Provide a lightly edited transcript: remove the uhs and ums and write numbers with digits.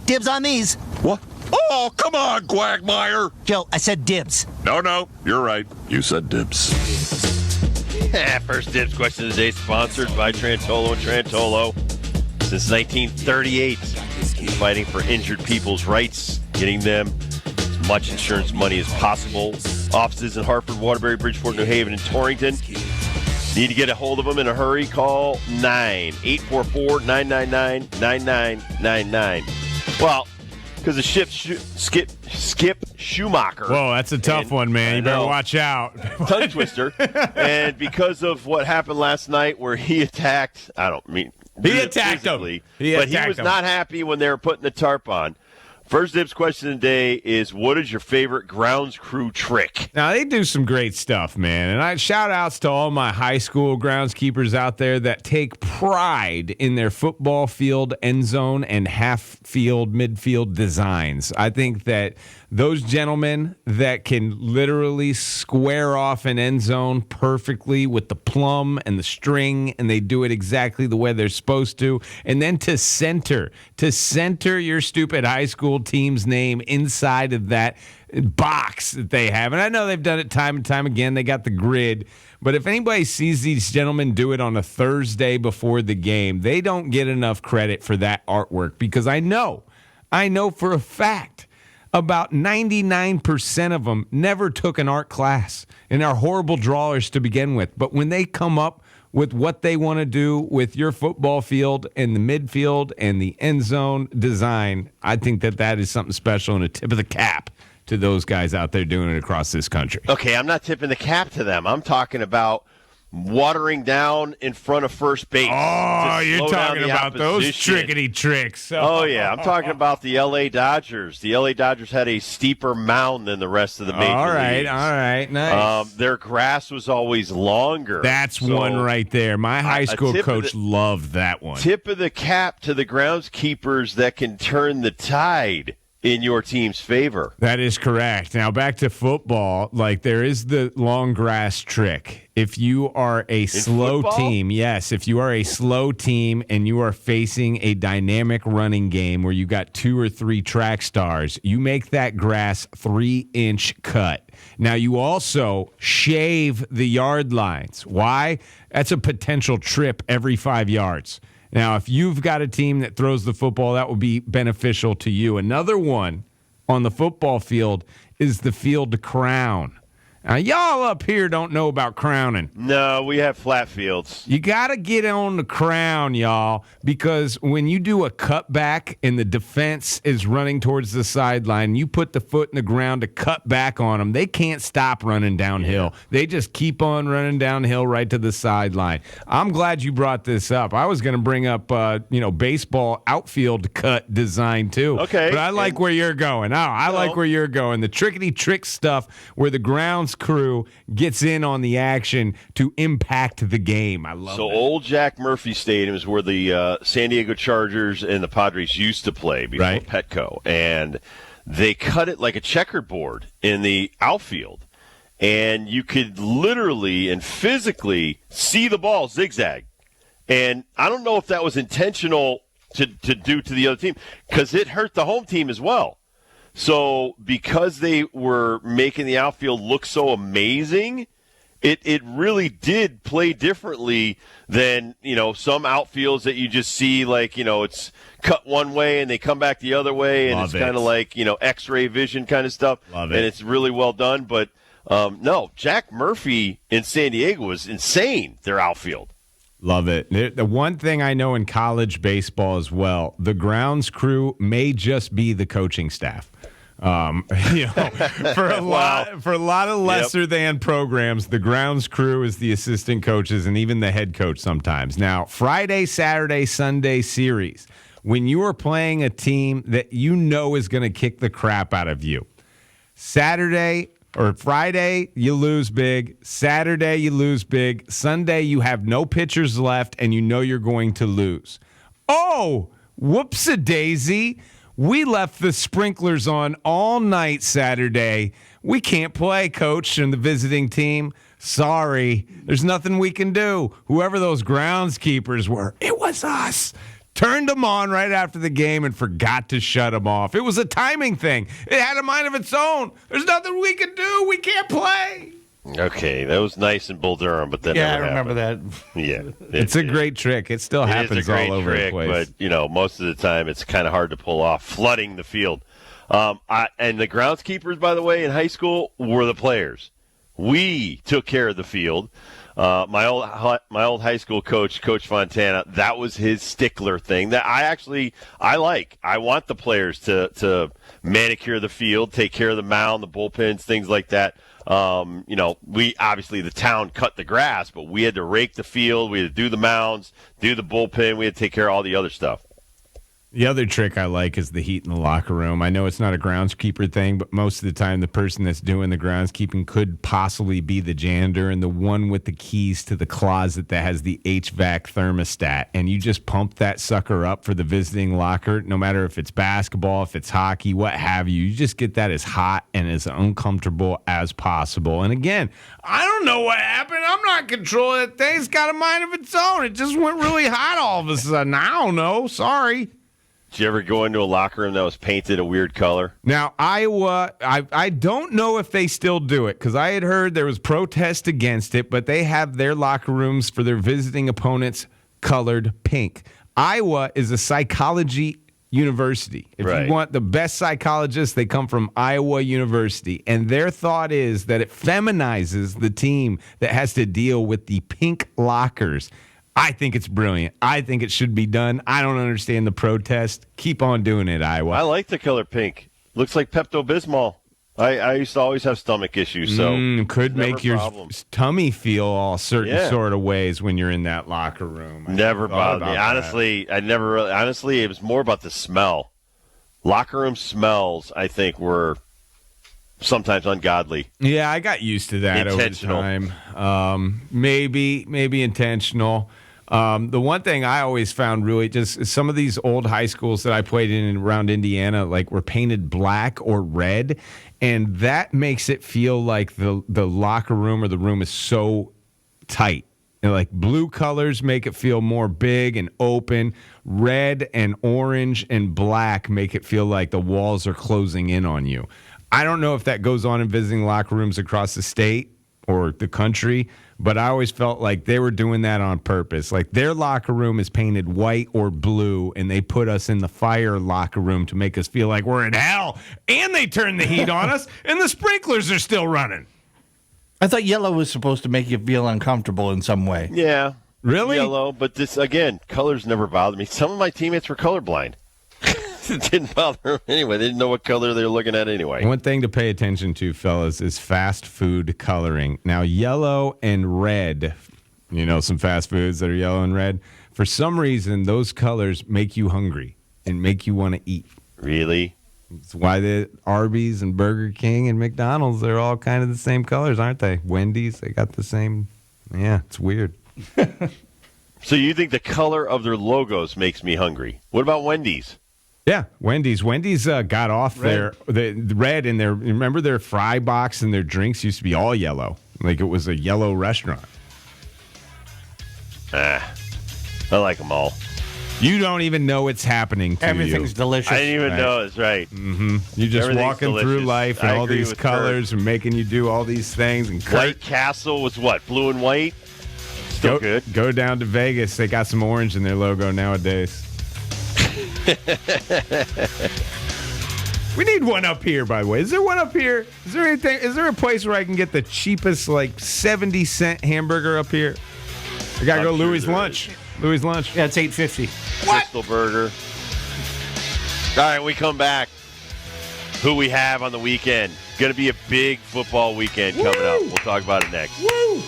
Dibs on these. What? Oh, come on, Quagmire. Joe, I said dibs. No, you're right. You said Dibbs. First Dibbs question of the day, sponsored by Trantolo and Trantolo. Since 1938, fighting for injured people's rights, getting them as much insurance money as possible. Offices in Hartford, Waterbury, Bridgeport, New Haven, and Torrington. Need to get a hold of them in a hurry? Call 844-999-9999. Well, because of Skip Schumacher. Whoa, that's a tough one, man. You better watch out. Tongue twister. And because of what happened last night where he attacked, he attacked him. But he was not happy when they were putting the tarp on. First Dibbs question of the day is, what is your favorite grounds crew trick? Now, they do some great stuff, man. And I shout outs to all my high school groundskeepers out there that take pride in their football field, end zone, and half field, midfield designs. I think that those gentlemen that can literally square off an end zone perfectly with the plumb and the string, and they do it exactly the way they're supposed to, and then to center your stupid high school team's name inside of that box that they have. And I know they've done it time and time again. They got the grid. But if anybody sees these gentlemen do it on a Thursday before the game, they don't get enough credit for that artwork, because I know for a fact about 99% of them never took an art class and are horrible drawers to begin with. But when they come up with what they want to do with your football field and the midfield and the end zone design, I think that is something special and a tip of the cap to those guys out there doing it across this country. Okay, I'm not tipping the cap to them. I'm talking about watering down in front of first base. Oh, you're talking about those trickety tricks. Oh, yeah. I'm talking about the L.A. Dodgers. The L.A. Dodgers had a steeper mound than the rest of the major leagues. All right. Nice. Their grass was always longer. That's one right there. My high school coach loved that one. Tip of the cap to the groundskeepers that can turn the tide in your team's favor. That is correct. Now, back to football, there is the long grass trick. If you are a slow team, if you are a slow team and you are facing a dynamic running game where you got 2 or 3 track stars, you make that grass 3-inch cut. Now, you also shave the yard lines. Why? That's a potential trip every 5 yards. Now, if you've got a team that throws the football, that will be beneficial to you. Another one on the football field is the field crown. Now, y'all up here don't know about crowning. No, we have flat fields. You got to get on the crown, y'all, because when you do a cutback and the defense is running towards the sideline, you put the foot in the ground to cut back on them, they can't stop running downhill. Yeah. They just keep on running downhill right to the sideline. I'm glad you brought this up. I was going to bring up, baseball outfield cut design too. Okay. But I like where you're going. I like where you're going. The trickety-trick stuff where the grounds crew gets in on the action to impact the game. I love it. So old Jack Murphy Stadium is where the San Diego Chargers and the Padres used to play before Petco. And they cut it like a checkerboard in the outfield. And you could literally and physically see the ball zigzag. And I don't know if that was intentional to do to the other team, because it hurt the home team as well. So because they were making the outfield look so amazing, it really did play differently than, some outfields that you just see it's cut one way and they come back the other way, and it's kind of like, X-ray vision kind of stuff. Love it. And it's really well done. But, no, Jack Murphy in San Diego was insane, their outfield. Love it. The one thing I know in college baseball as well, the grounds crew may just be the coaching staff. For a lot of lesser than programs, the grounds crew is the assistant coaches and even the head coach sometimes. Now, Friday, Saturday, Sunday series, when you are playing a team that you know is going to kick the crap out of you, Saturday or Friday, you lose big. Saturday, you lose big. Sunday, you have no pitchers left, and you know you're going to lose. Oh, whoops-a-daisy. We left the sprinklers on all night Saturday. We can't play, coach and the visiting team. Sorry. There's nothing we can do. Whoever those groundskeepers were, it was us. turned them on right after the game and forgot to shut them off. It was a timing thing. It had a mind of its own. There's nothing we can do. We can't play. Okay, that was nice in Bull Durham, but that never I remember happened. that. Yeah. It's a great trick. It still happens all over the place. But, most of the time it's kind of hard to pull off, flooding the field. And the groundskeepers, by the way, in high school were the players. We took care of the field. My old high school coach, Coach Fontana, that was his stickler thing that I like. I want the players to manicure the field, take care of the mound, the bullpens, things like that. We obviously the town cut the grass, but we had to rake the field, we had to do the mounds, do the bullpen, we had to take care of all the other stuff. The other trick I like is the heat in the locker room. I know it's not a groundskeeper thing, but most of the time the person that's doing the groundskeeping could possibly be the janitor and the one with the keys to the closet that has the HVAC thermostat. And you just pump that sucker up for the visiting locker, no matter if it's basketball, if it's hockey, what have you. You just get that as hot and as uncomfortable as possible. And again, I don't know what happened. I'm not controlling that thing. It's got a mind of its own. It just went really hot all of a sudden. I don't know. Sorry. Did you ever go into a locker room that was painted a weird color? Now, Iowa, I don't know if they still do it because I had heard there was protest against it, but they have their locker rooms for their visiting opponents colored pink. Iowa is a psychology university. If you want the best psychologists, they come from Iowa University. And their thought is that it feminizes the team that has to deal with the pink lockers. I think it's brilliant. I think it should be done. I don't understand the protest. Keep on doing it, Iowa. I like the color pink. Looks like Pepto-Bismol. I used to always have stomach issues, so could make your tummy feel all certain sort of ways when you're in that locker room. Never bothered me. Honestly, honestly, it was more about the smell. Locker room smells, I think, were sometimes ungodly. Yeah, I got used to that over time. Maybe intentional. The one thing I always found really just some of these old high schools that I played in and around Indiana, like were painted black or red, and that makes it feel like the locker room or the room is so tight. And like blue colors make it feel more big and open. Red and orange and black make it feel like the walls are closing in on you. I don't know if that goes on in visiting locker rooms across the state or the country, but I always felt like they were doing that on purpose. Like their locker room is painted white or blue, and they put us in the fire locker room to make us feel like we're in hell, and they turn the heat on us, and the sprinklers are still running. I thought yellow was supposed to make you feel uncomfortable in some way. Yeah. Really? Yellow, but this, again, colors never bothered me. Some of my teammates were colorblind. It didn't bother them anyway. They didn't know what color they were looking at anyway. One thing to pay attention to, fellas, is fast food coloring. Now, yellow and red, some fast foods that are yellow and red, for some reason, those colors make you hungry and make you want to eat. Really? That's why the Arby's and Burger King and McDonald's, they're all kind of the same colors, aren't they? Wendy's, they got the same. Yeah, it's weird. So you think the color of their logos makes me hungry? What about Wendy's? Yeah, Wendy's. Wendy's got off the red in their. Remember their fry box and their drinks used to be all yellow, like it was a yellow restaurant. I like them all. You don't even know it's happening to Everything's delicious. I didn't even know it's right. Mm-hmm. You're just walking through life, and all these colors are making you do all these things. And White Castle was what? Blue and white. Still good. Go down to Vegas. They got some orange in their logo nowadays. We need one up here, by the way. Is there one up here? Is there anything? Is there a place where I can get the cheapest, 70-cent hamburger up here? I gotta go Louis' Lunch. Louis' Lunch. Yeah, it's $8.50. Crystal Burger. All right, we come back. Who we have on the weekend? Going to be a big football weekend coming up. We'll talk about it next. Woo!